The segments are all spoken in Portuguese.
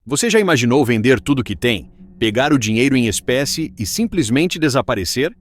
Você já imaginou vender tudo que tem, pegar o dinheiro em espécie e simplesmente desaparecer?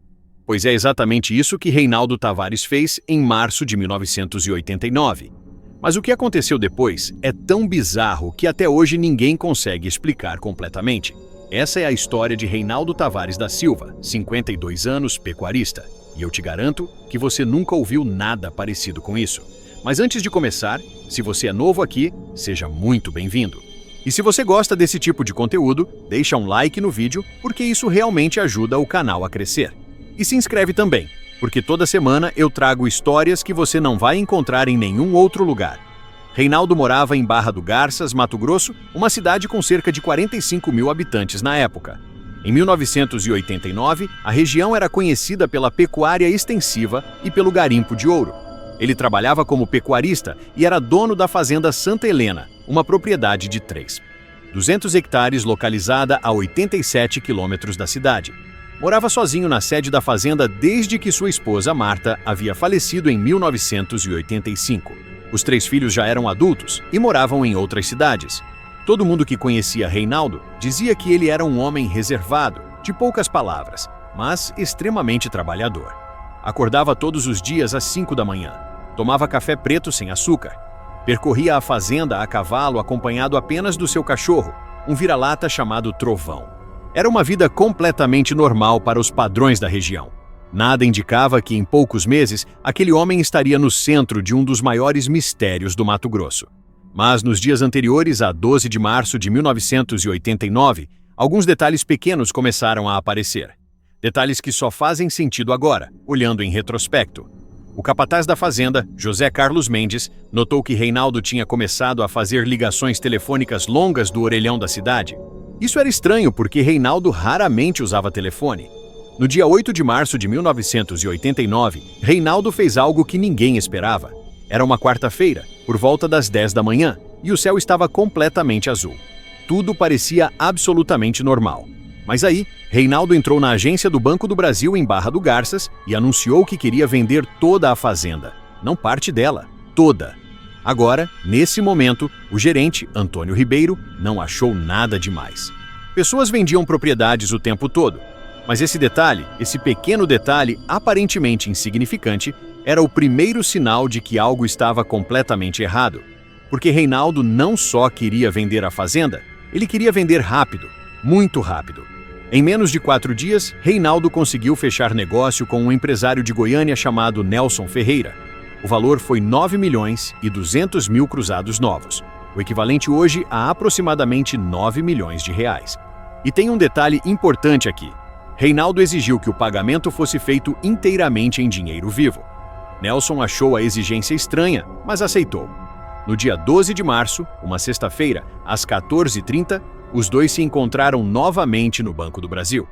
Pois é exatamente isso que Reinaldo Tavares fez em março de 1989. Mas o que aconteceu depois é tão bizarro que até hoje ninguém consegue explicar completamente. Essa é a história de Reinaldo Tavares da Silva, 52 anos, pecuarista. E eu te garanto que você nunca ouviu nada parecido com isso. Mas antes de começar, se você é novo aqui, seja muito bem-vindo. E se você gosta desse tipo de conteúdo, deixa um like no vídeo, porque isso realmente ajuda o canal a crescer. E se inscreve também, porque toda semana eu trago histórias que você não vai encontrar em nenhum outro lugar. Reinaldo morava em Barra do Garças, Mato Grosso, uma cidade com cerca de 45 mil habitantes na época. Em 1989, a região era conhecida pela pecuária extensiva e pelo garimpo de ouro. Ele trabalhava como pecuarista e era dono da fazenda Santa Helena, uma propriedade de 200 hectares localizada a 87 quilômetros da cidade. Morava sozinho na sede da fazenda desde que sua esposa, Marta, havia falecido em 1985. Os 3 filhos já eram adultos e moravam em outras cidades. Todo mundo que conhecia Reinaldo dizia que ele era um homem reservado, de poucas palavras, mas extremamente trabalhador. Acordava todos os dias às 5 da manhã. Tomava café preto sem açúcar. Percorria a fazenda a cavalo acompanhado apenas do seu cachorro, um vira-lata chamado Trovão. Era uma vida completamente normal para os padrões da região. Nada indicava que em poucos meses aquele homem estaria no centro de um dos maiores mistérios do Mato Grosso. Mas nos dias anteriores a 12 de março de 1989, alguns detalhes pequenos começaram a aparecer. Detalhes que só fazem sentido agora, olhando em retrospecto. O capataz da fazenda, José Carlos Mendes, notou que Reinaldo tinha começado a fazer ligações telefônicas longas do orelhão da cidade. Isso era estranho porque Reinaldo raramente usava telefone. No dia 8 de março de 1989, Reinaldo fez algo que ninguém esperava. Era uma quarta-feira, por volta das 10 da manhã, e o céu estava completamente azul. Tudo parecia absolutamente normal. Mas aí, Reinaldo entrou na agência do Banco do Brasil em Barra do Garças e anunciou que queria vender toda a fazenda. Não parte dela, toda. Agora, nesse momento, o gerente, Antônio Ribeiro, não achou nada demais. Pessoas vendiam propriedades o tempo todo. Mas esse detalhe, esse pequeno detalhe aparentemente insignificante, era o primeiro sinal de que algo estava completamente errado. Porque Reinaldo não só queria vender a fazenda, ele queria vender rápido, muito rápido. Em menos de 4 dias, Reinaldo conseguiu fechar negócio com um empresário de Goiânia chamado Nelson Ferreira. O valor foi 9.200.000 cruzados novos, o equivalente hoje a aproximadamente 9 milhões de reais. E tem um detalhe importante aqui. Reinaldo exigiu que o pagamento fosse feito inteiramente em dinheiro vivo. Nelson achou a exigência estranha, mas aceitou. No dia 12 de março, uma sexta-feira, às 14h30, os dois se encontraram novamente no Banco do Brasil.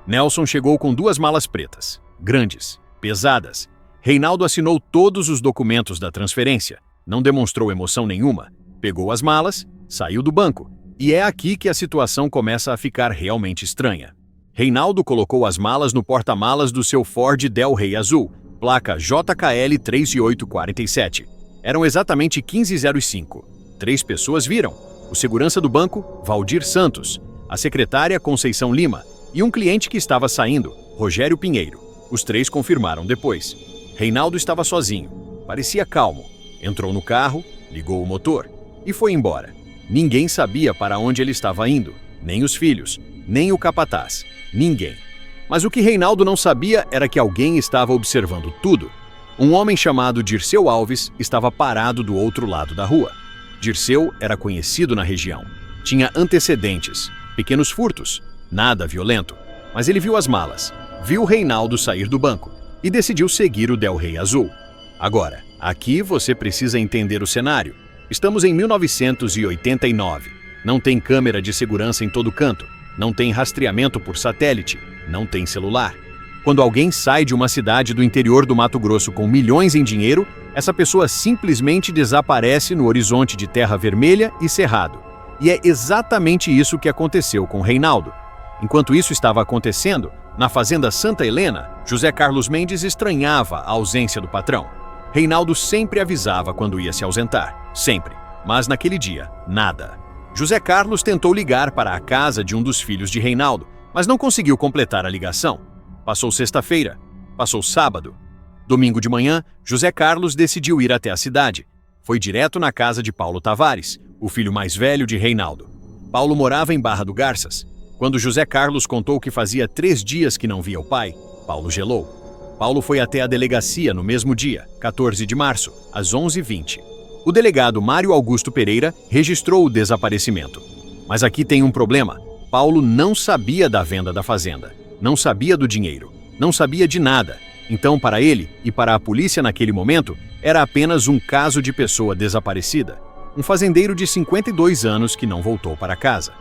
Nelson chegou com 2 malas pretas, grandes, pesadas. Reinaldo assinou todos os documentos da transferência, não demonstrou emoção nenhuma, pegou as malas, saiu do banco. E é aqui que a situação começa a ficar realmente estranha. Reinaldo colocou as malas no porta-malas do seu Ford Del Rey azul, placa JKL 3847. Eram exatamente 15h05. 3 pessoas viram: o segurança do banco, Valdir Santos, a secretária Conceição Lima e um cliente que estava saindo, Rogério Pinheiro. Os 3 confirmaram depois. Reinaldo estava sozinho, parecia calmo. Entrou no carro, ligou o motor e foi embora. Ninguém sabia para onde ele estava indo, nem os filhos, nem o capataz, ninguém. Mas o que Reinaldo não sabia era que alguém estava observando tudo. Um homem chamado Dirceu Alves estava parado do outro lado da rua. Dirceu era conhecido na região. Tinha antecedentes, pequenos furtos, nada violento. Mas ele viu as malas, viu Reinaldo sair do banco e decidiu seguir o Del Rey azul. Agora, aqui você precisa entender o cenário. Estamos em 1989. Não tem câmera de segurança em todo canto. Não tem rastreamento por satélite. Não tem celular. Quando alguém sai de uma cidade do interior do Mato Grosso com milhões em dinheiro, essa pessoa simplesmente desaparece no horizonte de terra vermelha e cerrado. E é exatamente isso que aconteceu com Reinaldo. Enquanto isso estava acontecendo, na fazenda Santa Helena, José Carlos Mendes estranhava a ausência do patrão. Reinaldo sempre avisava quando ia se ausentar, sempre. Mas naquele dia, nada. José Carlos tentou ligar para a casa de um dos filhos de Reinaldo, mas não conseguiu completar a ligação. Passou sexta-feira, passou sábado. Domingo de manhã, José Carlos decidiu ir até a cidade. Foi direto na casa de Paulo Tavares, o filho mais velho de Reinaldo. Paulo morava em Barra do Garças. Quando José Carlos contou que fazia 3 dias que não via o pai, Paulo gelou. Paulo foi até a delegacia no mesmo dia, 14 de março, às 11h20. O delegado Mário Augusto Pereira registrou o desaparecimento. Mas aqui tem um problema. Paulo não sabia da venda da fazenda, não sabia do dinheiro, não sabia de nada. Então, para ele e para a polícia naquele momento, era apenas um caso de pessoa desaparecida. Um fazendeiro de 52 anos que não voltou para casa.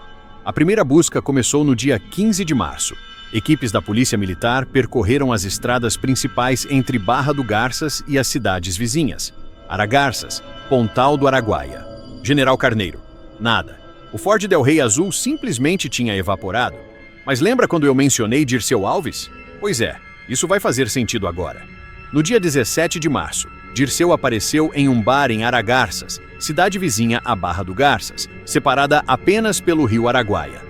A primeira busca começou no dia 15 de março. Equipes da Polícia Militar percorreram as estradas principais entre Barra do Garças e as cidades vizinhas. Aragarças, Pontal do Araguaia. General Carneiro. Nada. O Ford Del Rey azul simplesmente tinha evaporado. Mas lembra quando eu mencionei Dirceu Alves? Pois é, isso vai fazer sentido agora. No dia 17 de março, Dirceu apareceu em um bar em Aragarças, cidade vizinha a Barra do Garças, separada apenas pelo rio Araguaia.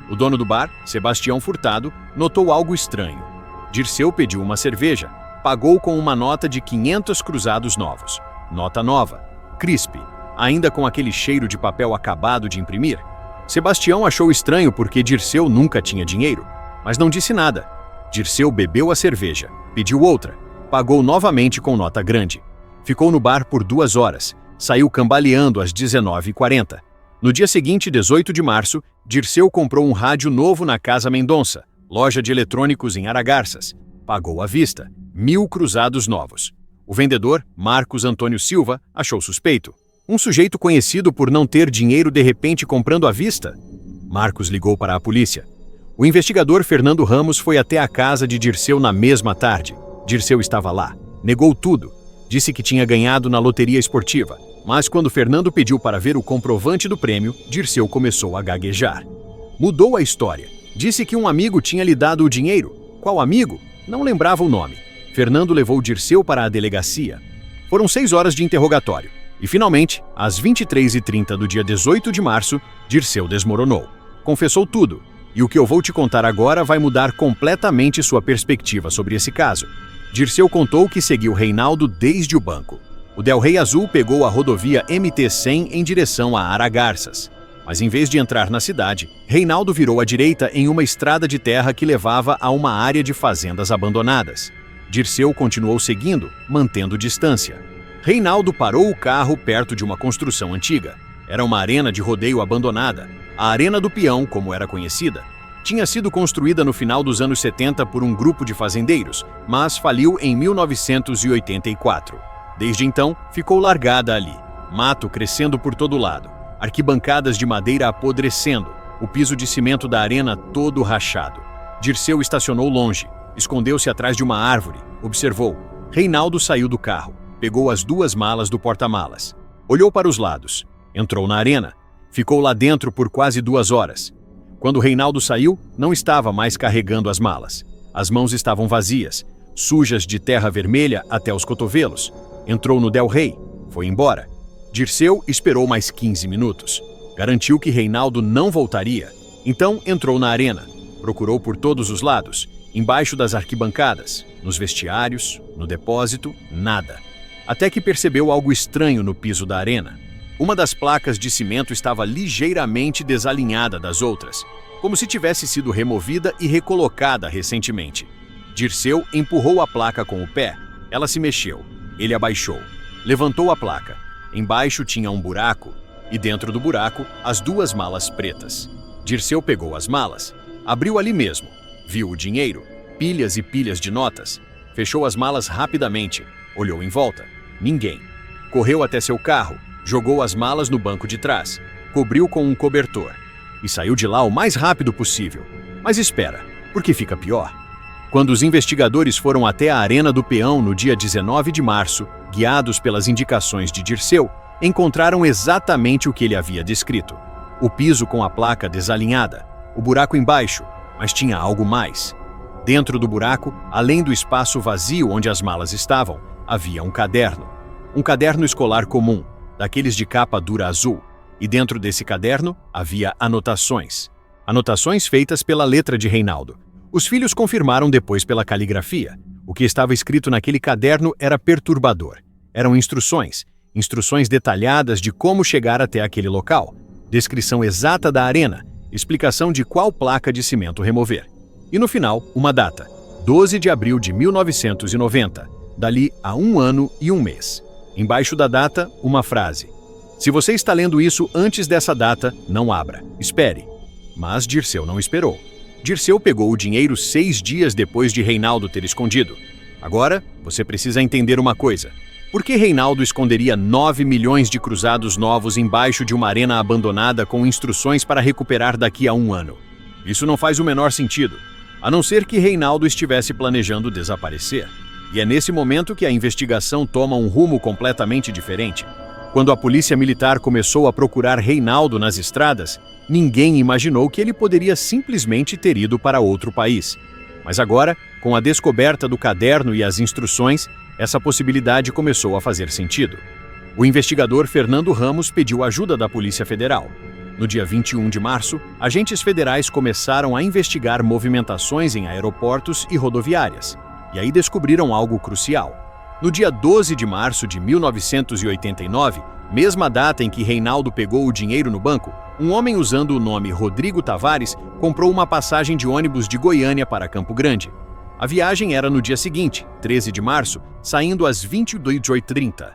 O dono do bar, Sebastião Furtado, notou algo estranho. Dirceu pediu uma cerveja, pagou com uma nota de 500 cruzados novos. Nota nova, crisp, ainda com aquele cheiro de papel acabado de imprimir. Sebastião achou estranho porque Dirceu nunca tinha dinheiro, mas não disse nada. Dirceu bebeu a cerveja, pediu outra, pagou novamente com nota grande. Ficou no bar por 2 horas, saiu cambaleando às 19h40. No dia seguinte, 18 de março, Dirceu comprou um rádio novo na Casa Mendonça, loja de eletrônicos em Aragarças. Pagou à vista, 1000 cruzados novos. O vendedor, Marcos Antônio Silva, achou suspeito. Um sujeito conhecido por não ter dinheiro de repente comprando à vista? Marcos ligou para a polícia. O investigador Fernando Ramos foi até a casa de Dirceu na mesma tarde. Dirceu estava lá. Negou tudo. Disse que tinha ganhado na loteria esportiva. Mas quando Fernando pediu para ver o comprovante do prêmio, Dirceu começou a gaguejar. Mudou a história. Disse que um amigo tinha lhe dado o dinheiro. Qual amigo? Não lembrava o nome. Fernando levou Dirceu para a delegacia. Foram 6 horas de interrogatório. E finalmente, às 23h30 do dia 18 de março, Dirceu desmoronou. Confessou tudo. E o que eu vou te contar agora vai mudar completamente sua perspectiva sobre esse caso. Dirceu contou que seguiu Reinaldo desde o banco. O Del Rey azul pegou a rodovia MT-100 em direção a Aragarças. Mas em vez de entrar na cidade, Reinaldo virou à direita em uma estrada de terra que levava a uma área de fazendas abandonadas. Dirceu continuou seguindo, mantendo distância. Reinaldo parou o carro perto de uma construção antiga. Era uma arena de rodeio abandonada, a Arena do Peão, como era conhecida. Tinha sido construída no final dos anos 70 por um grupo de fazendeiros, mas faliu em 1984. Desde então, ficou largada ali. Mato crescendo por todo lado, arquibancadas de madeira apodrecendo, o piso de cimento da arena todo rachado. Dirceu estacionou longe, escondeu-se atrás de uma árvore, observou. Reinaldo saiu do carro, pegou as 2 malas do porta-malas. Olhou para os lados, entrou na arena, ficou lá dentro por quase 2 horas. Quando Reinaldo saiu, não estava mais carregando as malas. As mãos estavam vazias, sujas de terra vermelha até os cotovelos. Entrou no Del Rey, foi embora. Dirceu esperou mais 15 minutos. Garantiu que Reinaldo não voltaria. Então entrou na arena. Procurou por todos os lados, embaixo das arquibancadas, nos vestiários, no depósito, nada. Até que percebeu algo estranho no piso da arena. Uma das placas de cimento estava ligeiramente desalinhada das outras, como se tivesse sido removida e recolocada recentemente. Dirceu empurrou a placa com o pé. Ela se mexeu. Ele abaixou. Levantou a placa. Embaixo tinha um buraco, e dentro do buraco, as 2 malas pretas. Dirceu pegou as malas. Abriu ali mesmo. Viu o dinheiro, pilhas e pilhas de notas. Fechou as malas rapidamente. Olhou em volta. Ninguém. Correu até seu carro. Jogou as malas no banco de trás, cobriu com um cobertor e saiu de lá o mais rápido possível. Mas espera, porque fica pior. Quando os investigadores foram até a Arena do Peão no dia 19 de março, guiados pelas indicações de Dirceu, encontraram exatamente o que ele havia descrito. O piso com a placa desalinhada, o buraco embaixo, mas tinha algo mais. Dentro do buraco, além do espaço vazio onde as malas estavam, havia um caderno. Um caderno escolar comum, daqueles de capa dura azul. E dentro desse caderno havia anotações. Anotações feitas pela letra de Reinaldo. Os filhos confirmaram depois pela caligrafia. O que estava escrito naquele caderno era perturbador. Eram instruções detalhadas de como chegar até aquele local, descrição exata da arena, explicação de qual placa de cimento remover. E no final, uma data, 12 de abril de 1990, dali a 1 ano e 1 mês. Embaixo da data, uma frase. Se você está lendo isso antes dessa data, não abra, espere. Mas Dirceu não esperou. Dirceu pegou o dinheiro 6 dias depois de Reinaldo ter escondido. Agora, você precisa entender uma coisa. Por que Reinaldo esconderia 9 milhões de cruzados novos embaixo de uma arena abandonada com instruções para recuperar daqui a 1 ano? Isso não faz o menor sentido, a não ser que Reinaldo estivesse planejando desaparecer. E é nesse momento que a investigação toma um rumo completamente diferente. Quando a polícia militar começou a procurar Reinaldo nas estradas, ninguém imaginou que ele poderia simplesmente ter ido para outro país. Mas agora, com a descoberta do caderno e as instruções, essa possibilidade começou a fazer sentido. O investigador Fernando Ramos pediu ajuda da Polícia Federal. No dia 21 de março, agentes federais começaram a investigar movimentações em aeroportos e rodoviárias. E aí descobriram algo crucial. No dia 12 de março de 1989, mesma data em que Reinaldo pegou o dinheiro no banco, um homem usando o nome Rodrigo Tavares comprou uma passagem de ônibus de Goiânia para Campo Grande. A viagem era no dia seguinte, 13 de março, saindo às 22h30.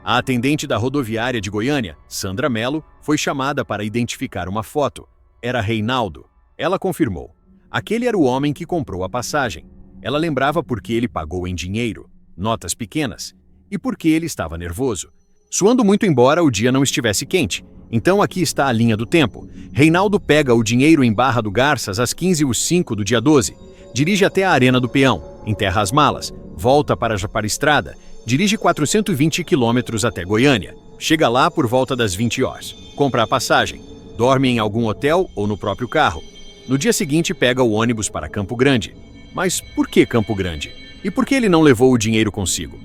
A atendente da rodoviária de Goiânia, Sandra Mello, foi chamada para identificar uma foto. Era Reinaldo. Ela confirmou. Aquele era o homem que comprou a passagem. Ela lembrava porque ele pagou em dinheiro, notas pequenas, e porque ele estava nervoso. Suando muito embora o dia não estivesse quente. Então aqui está a linha do tempo. Reinaldo pega o dinheiro em Barra do Garças às 15h05 do dia 12. Dirige até a Arena do Peão, enterra as malas, volta para a estrada, dirige 420 quilômetros até Goiânia. Chega lá por volta das 20 horas. Compra a passagem. Dorme em algum hotel ou no próprio carro. No dia seguinte pega o ônibus para Campo Grande. Mas por que Campo Grande? E por que ele não levou o dinheiro consigo?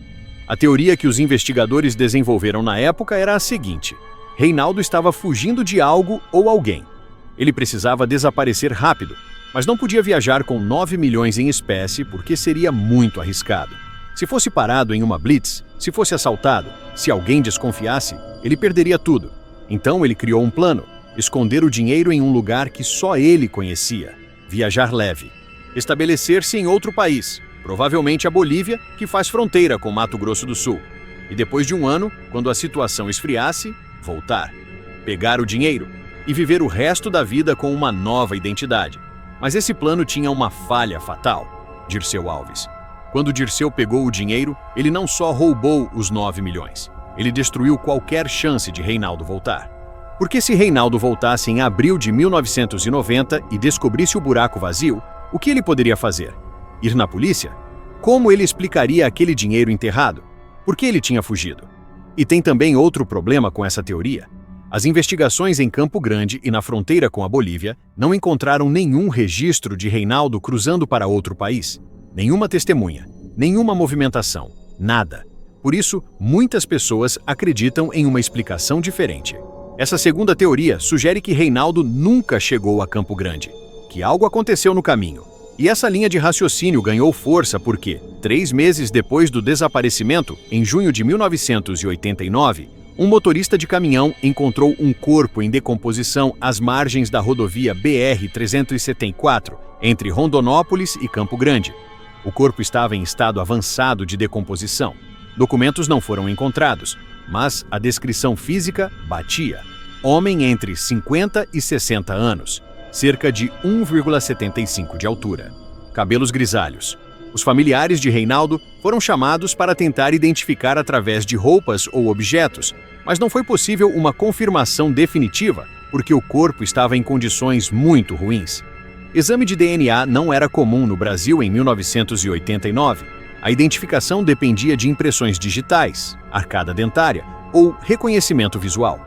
A teoria que os investigadores desenvolveram na época era a seguinte. Reinaldo estava fugindo de algo ou alguém. Ele precisava desaparecer rápido, mas não podia viajar com 9 milhões em espécie porque seria muito arriscado. Se fosse parado em uma blitz, se fosse assaltado, se alguém desconfiasse, ele perderia tudo. Então ele criou um plano, esconder o dinheiro em um lugar que só ele conhecia, viajar leve, estabelecer-se em outro país, provavelmente a Bolívia, que faz fronteira com Mato Grosso do Sul. E depois de 1 ano, quando a situação esfriasse, voltar, pegar o dinheiro e viver o resto da vida com uma nova identidade. Mas esse plano tinha uma falha fatal. Dirceu Alves. Quando Dirceu pegou o dinheiro, ele não só roubou os 9 milhões, ele destruiu qualquer chance de Reinaldo voltar. Porque se Reinaldo voltasse em abril de 1990 e descobrisse o buraco vazio, o que ele poderia fazer? Ir na polícia? Como ele explicaria aquele dinheiro enterrado? Por que ele tinha fugido? E tem também outro problema com essa teoria. As investigações em Campo Grande e na fronteira com a Bolívia não encontraram nenhum registro de Reinaldo cruzando para outro país. Nenhuma testemunha, nenhuma movimentação, nada. Por isso, muitas pessoas acreditam em uma explicação diferente. Essa segunda teoria sugere que Reinaldo nunca chegou a Campo Grande, que algo aconteceu no caminho. E essa linha de raciocínio ganhou força porque, 3 meses depois do desaparecimento, em junho de 1989, um motorista de caminhão encontrou um corpo em decomposição às margens da rodovia BR-374, entre Rondonópolis e Campo Grande. O corpo estava em estado avançado de decomposição. Documentos não foram encontrados, mas a descrição física batia. Homem entre 50 e 60 anos. Cerca de 1,75 de altura. Cabelos grisalhos. Os familiares de Reinaldo foram chamados para tentar identificar através de roupas ou objetos, mas não foi possível uma confirmação definitiva, porque o corpo estava em condições muito ruins. Exame de DNA não era comum no Brasil em 1989. A identificação dependia de impressões digitais, arcada dentária ou reconhecimento visual.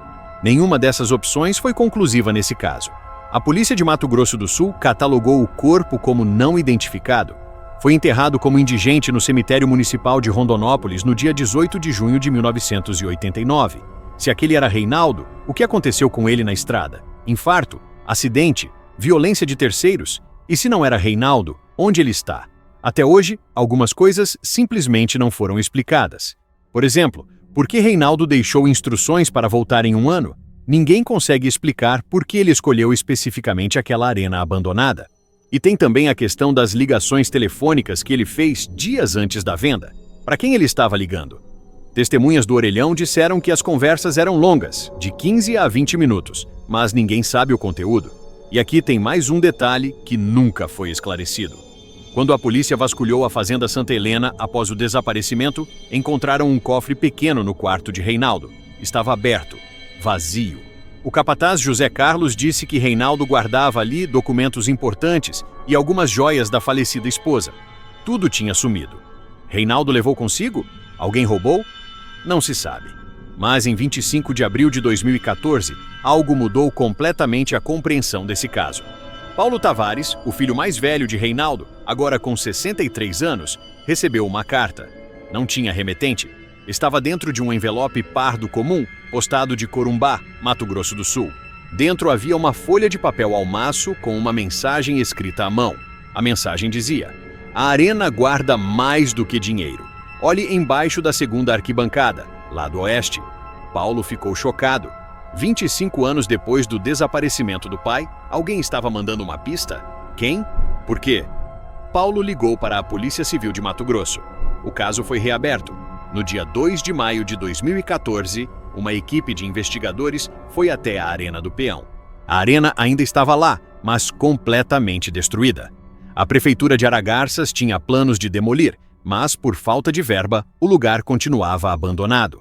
Nenhuma dessas opções foi conclusiva nesse caso. A polícia de Mato Grosso do Sul catalogou o corpo como não identificado. Foi enterrado como indigente no cemitério municipal de Rondonópolis no dia 18 de junho de 1989. Se aquele era Reinaldo, o que aconteceu com ele na estrada? Infarto? Acidente? Violência de terceiros? E se não era Reinaldo, onde ele está? Até hoje, algumas coisas simplesmente não foram explicadas. Por exemplo, por que Reinaldo deixou instruções para voltar em um ano? Ninguém consegue explicar por que ele escolheu especificamente aquela arena abandonada. E tem também a questão das ligações telefônicas que ele fez dias antes da venda. Para quem ele estava ligando? Testemunhas do orelhão disseram que as conversas eram longas, de 15 a 20 minutos, mas ninguém sabe o conteúdo. E aqui tem mais um detalhe que nunca foi esclarecido. Quando a polícia vasculhou a fazenda Santa Helena após o desaparecimento, encontraram um cofre pequeno no quarto de Reinaldo. Estava aberto, vazio. O capataz José Carlos disse que Reinaldo guardava ali documentos importantes e algumas joias da falecida esposa. Tudo tinha sumido. Reinaldo levou consigo? Alguém roubou? Não se sabe. Mas em 25 de abril de 2014, algo mudou completamente a compreensão desse caso. Paulo Tavares, o filho mais velho de Reinaldo, agora com 63 anos, recebeu uma carta. Não tinha remetente. Estava dentro de um envelope pardo comum, postado de Corumbá, Mato Grosso do Sul. Dentro havia uma folha de papel ao maço com uma mensagem escrita à mão. A mensagem dizia: "A arena guarda mais do que dinheiro. Olhe embaixo da segunda arquibancada, lado oeste." Paulo ficou chocado. 25 anos depois do desaparecimento do pai, alguém estava mandando uma pista? Quem? Por quê? Paulo ligou para a Polícia Civil de Mato Grosso. O caso foi reaberto. No dia 2 de maio de 2014, uma equipe de investigadores foi até a Arena do Peão. A arena ainda estava lá, mas completamente destruída. A Prefeitura de Aragarças tinha planos de demolir, mas por falta de verba, o lugar continuava abandonado.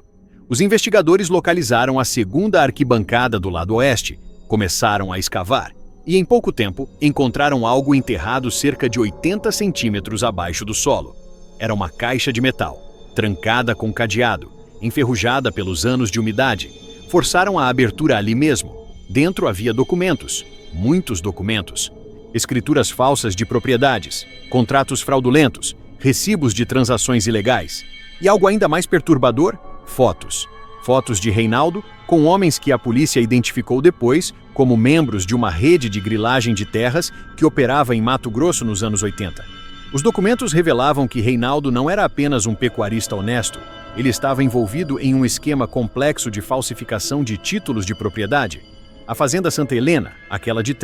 Os investigadores localizaram a segunda arquibancada do lado oeste, começaram a escavar e, em pouco tempo, encontraram algo enterrado cerca de 80 centímetros abaixo do solo. Era uma caixa de metal, trancada com cadeado, enferrujada pelos anos de umidade. Forçaram a abertura ali mesmo. Dentro havia documentos, muitos documentos. Escrituras falsas de propriedades, contratos fraudulentos, recibos de transações ilegais. E algo ainda mais perturbador? Fotos. Fotos de Reinaldo com homens que a polícia identificou depois como membros de uma rede de grilagem de terras que operava em Mato Grosso nos anos 80. Os documentos revelavam que Reinaldo não era apenas um pecuarista honesto, ele estava envolvido em um esquema complexo de falsificação de títulos de propriedade. A Fazenda Santa Helena, aquela de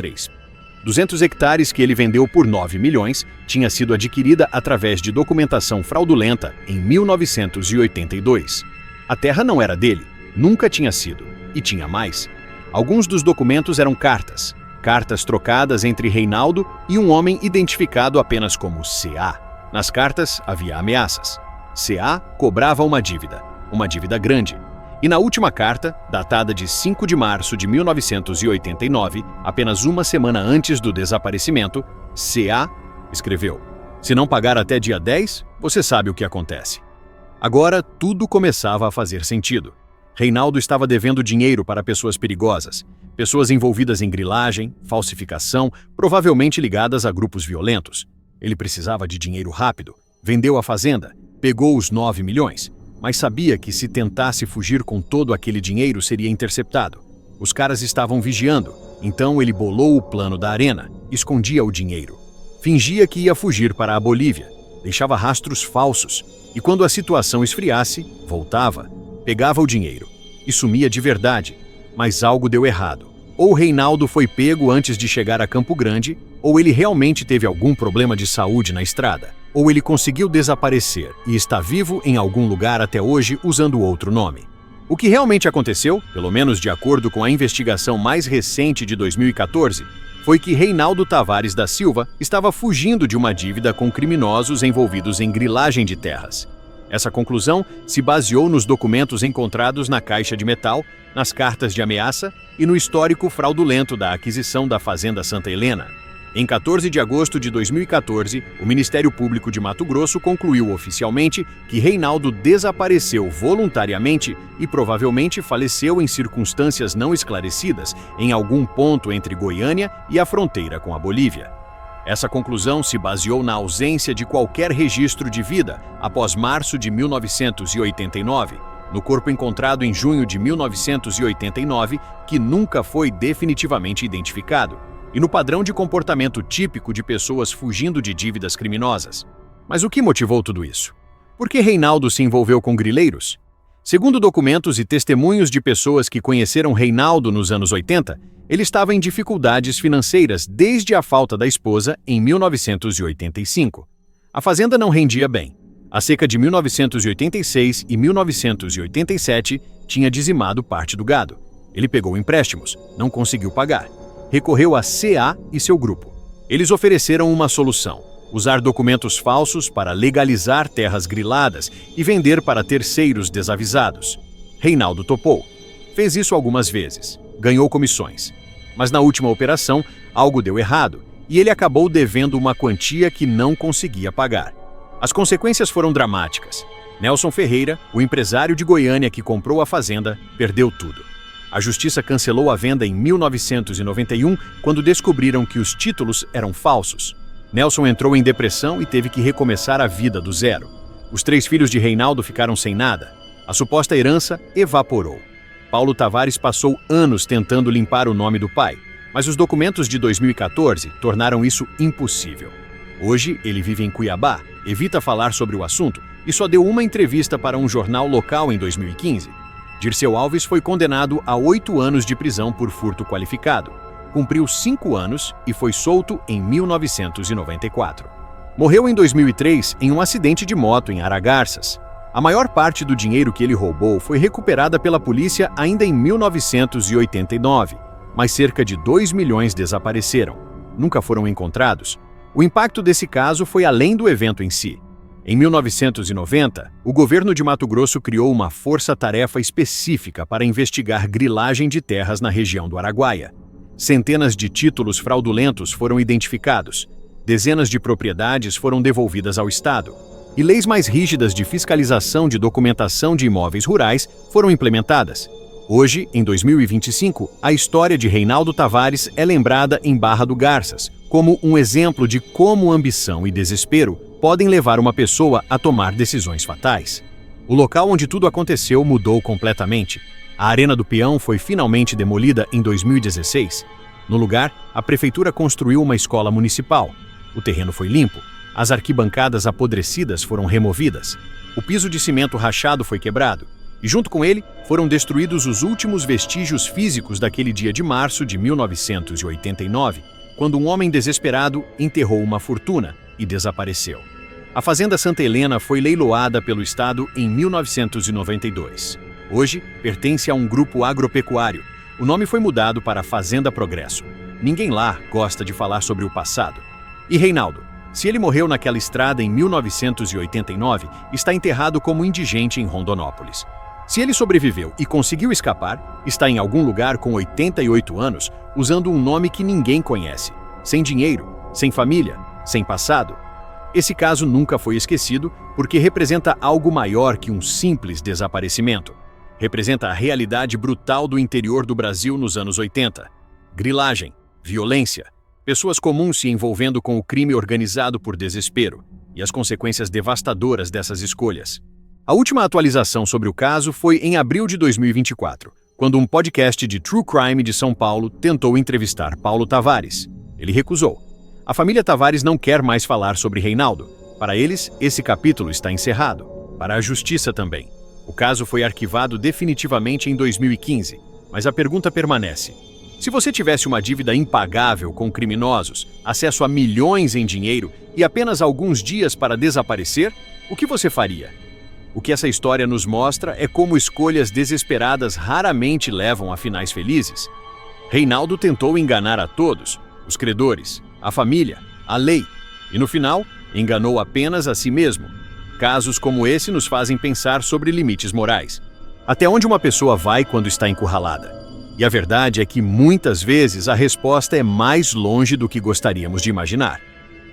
200 hectares que ele vendeu por 9 milhões, tinha sido adquirida através de documentação fraudulenta em 1982. A terra não era dele, nunca tinha sido, e tinha mais. Alguns dos documentos eram cartas trocadas entre Reinaldo e um homem identificado apenas como C.A. Nas cartas havia ameaças. C.A. cobrava uma dívida grande. E na última carta, datada de 5 de março de 1989, apenas uma semana antes do desaparecimento, C.A. escreveu: "Se não pagar até dia 10, você sabe o que acontece." Agora tudo começava a fazer sentido. Reinaldo estava devendo dinheiro para pessoas perigosas, pessoas envolvidas em grilagem, falsificação, provavelmente ligadas a grupos violentos. Ele precisava de dinheiro rápido, vendeu a fazenda, pegou os 9 milhões, mas sabia que se tentasse fugir com todo aquele dinheiro seria interceptado. Os caras estavam vigiando, então ele bolou o plano da arena, escondia o dinheiro. Fingia que ia fugir para a Bolívia, deixava rastros falsos, e quando a situação esfriasse, voltava, pegava o dinheiro e sumia de verdade. Mas algo deu errado. Ou Reinaldo foi pego antes de chegar a Campo Grande, ou ele realmente teve algum problema de saúde na estrada, ou ele conseguiu desaparecer e está vivo em algum lugar até hoje usando outro nome. O que realmente aconteceu, pelo menos de acordo com a investigação mais recente de 2014, foi que Reinaldo Tavares da Silva estava fugindo de uma dívida com criminosos envolvidos em grilagem de terras. Essa conclusão se baseou nos documentos encontrados na caixa de metal, nas cartas de ameaça e no histórico fraudulento da aquisição da Fazenda Santa Helena. Em 14 de agosto de 2014, o Ministério Público de Mato Grosso concluiu oficialmente que Reinaldo desapareceu voluntariamente e provavelmente faleceu em circunstâncias não esclarecidas em algum ponto entre Goiânia e a fronteira com a Bolívia. Essa conclusão se baseou na ausência de qualquer registro de vida após março de 1989, no corpo encontrado em junho de 1989, que nunca foi definitivamente identificado, e no padrão de comportamento típico de pessoas fugindo de dívidas criminosas. Mas o que motivou tudo isso? Por que Reinaldo se envolveu com grileiros? Segundo documentos e testemunhos de pessoas que conheceram Reinaldo nos anos 80, ele estava em dificuldades financeiras desde a falta da esposa em 1985. A fazenda não rendia bem. A seca de 1986 e 1987 tinha dizimado parte do gado. Ele pegou empréstimos, não conseguiu pagar. Recorreu a CA e seu grupo. Eles ofereceram uma solução: usar documentos falsos para legalizar terras griladas e vender para terceiros desavisados. Reinaldo topou. Fez isso algumas vezes. Ganhou comissões. Mas na última operação, algo deu errado e ele acabou devendo uma quantia que não conseguia pagar. As consequências foram dramáticas. Nelson Ferreira, o empresário de Goiânia que comprou a fazenda, perdeu tudo. A justiça cancelou a venda em 1991, quando descobriram que os títulos eram falsos. Nelson entrou em depressão e teve que recomeçar a vida do zero. Os 3 filhos de Reinaldo ficaram sem nada. A suposta herança evaporou. Paulo Tavares passou anos tentando limpar o nome do pai, mas os documentos de 2014 tornaram isso impossível. Hoje, ele vive em Cuiabá, evita falar sobre o assunto e só deu uma entrevista para um jornal local em 2015. Dirceu Alves foi condenado a 8 anos de prisão por furto qualificado. Cumpriu 5 anos e foi solto em 1994. Morreu em 2003 em um acidente de moto em Aragarças. A maior parte do dinheiro que ele roubou foi recuperada pela polícia ainda em 1989, mas cerca de 2 milhões desapareceram. Nunca foram encontrados. O impacto desse caso foi além do evento em si. Em 1990, o governo de Mato Grosso criou uma força-tarefa específica para investigar grilagem de terras na região do Araguaia. Centenas de títulos fraudulentos foram identificados, dezenas de propriedades foram devolvidas ao Estado, e leis mais rígidas de fiscalização de documentação de imóveis rurais foram implementadas. Hoje, em 2025, a história de Reinaldo Tavares é lembrada em Barra do Garças como um exemplo de como ambição e desespero podem levar uma pessoa a tomar decisões fatais. O local onde tudo aconteceu mudou completamente. A Arena do Peão foi finalmente demolida em 2016. No lugar, a prefeitura construiu uma escola municipal. O terreno foi limpo. As arquibancadas apodrecidas foram removidas. O piso de cimento rachado foi quebrado. E junto com ele, foram destruídos os últimos vestígios físicos daquele dia de março de 1989, quando um homem desesperado enterrou uma fortuna e desapareceu. A Fazenda Santa Helena foi leiloada pelo Estado em 1992. Hoje, pertence a um grupo agropecuário. O nome foi mudado para Fazenda Progresso. Ninguém lá gosta de falar sobre o passado. E Reinaldo, se ele morreu naquela estrada em 1989, está enterrado como indigente em Rondonópolis. Se ele sobreviveu e conseguiu escapar, está em algum lugar com 88 anos, usando um nome que ninguém conhece, sem dinheiro, sem família, sem passado. Esse caso nunca foi esquecido porque representa algo maior que um simples desaparecimento. Representa a realidade brutal do interior do Brasil nos anos 80. Grilagem, violência, pessoas comuns se envolvendo com o crime organizado por desespero e as consequências devastadoras dessas escolhas. A última atualização sobre o caso foi em abril de 2024, quando um podcast de True Crime de São Paulo tentou entrevistar Paulo Tavares. Ele recusou. A família Tavares não quer mais falar sobre Reinaldo. Para eles, esse capítulo está encerrado. Para a justiça também. O caso foi arquivado definitivamente em 2015, mas a pergunta permanece. Se você tivesse uma dívida impagável com criminosos, acesso a milhões em dinheiro e apenas alguns dias para desaparecer, o que você faria? O que essa história nos mostra é como escolhas desesperadas raramente levam a finais felizes. Reinaldo tentou enganar a todos, os credores, a família, a lei, e no final, enganou apenas a si mesmo. Casos como esse nos fazem pensar sobre limites morais. Até onde uma pessoa vai quando está encurralada? E a verdade é que muitas vezes a resposta é mais longe do que gostaríamos de imaginar.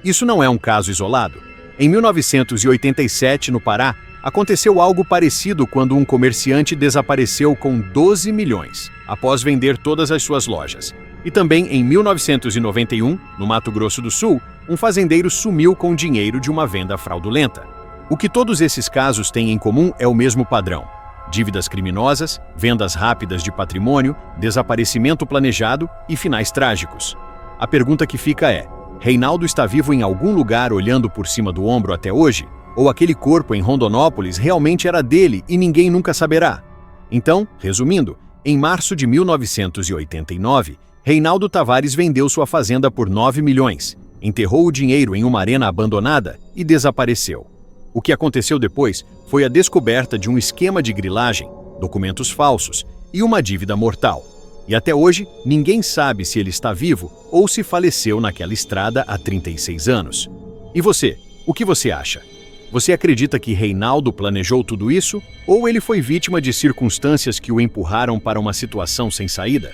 Isso não é um caso isolado. Em 1987, no Pará, aconteceu algo parecido quando um comerciante desapareceu com 12 milhões, após vender todas as suas lojas. E também em 1991, no Mato Grosso do Sul, um fazendeiro sumiu com dinheiro de uma venda fraudulenta. O que todos esses casos têm em comum é o mesmo padrão: dívidas criminosas, vendas rápidas de patrimônio, desaparecimento planejado e finais trágicos. A pergunta que fica é: Reinaldo está vivo em algum lugar olhando por cima do ombro até hoje? Ou aquele corpo em Rondonópolis realmente era dele e ninguém nunca saberá? Então, resumindo, em março de 1989, Reinaldo Tavares vendeu sua fazenda por 9 milhões, enterrou o dinheiro em uma arena abandonada e desapareceu. O que aconteceu depois foi a descoberta de um esquema de grilagem, documentos falsos e uma dívida mortal. E até hoje, ninguém sabe se ele está vivo ou se faleceu naquela estrada há 36 anos. E você, o que você acha? Você acredita que Reinaldo planejou tudo isso? Ou ele foi vítima de circunstâncias que o empurraram para uma situação sem saída?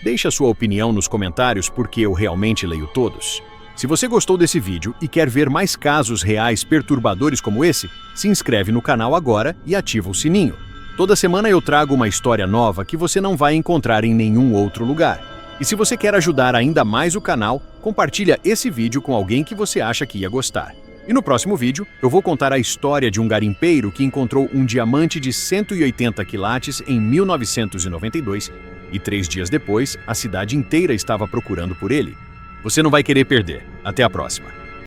Deixe a sua opinião nos comentários porque eu realmente leio todos. Se você gostou desse vídeo e quer ver mais casos reais perturbadores como esse, se inscreve no canal agora e ativa o sininho. Toda semana eu trago uma história nova que você não vai encontrar em nenhum outro lugar. E se você quer ajudar ainda mais o canal, compartilha esse vídeo com alguém que você acha que ia gostar. E no próximo vídeo, eu vou contar a história de um garimpeiro que encontrou um diamante de 180 quilates em 1992 e 3 dias depois, a cidade inteira estava procurando por ele. Você não vai querer perder. Até a próxima.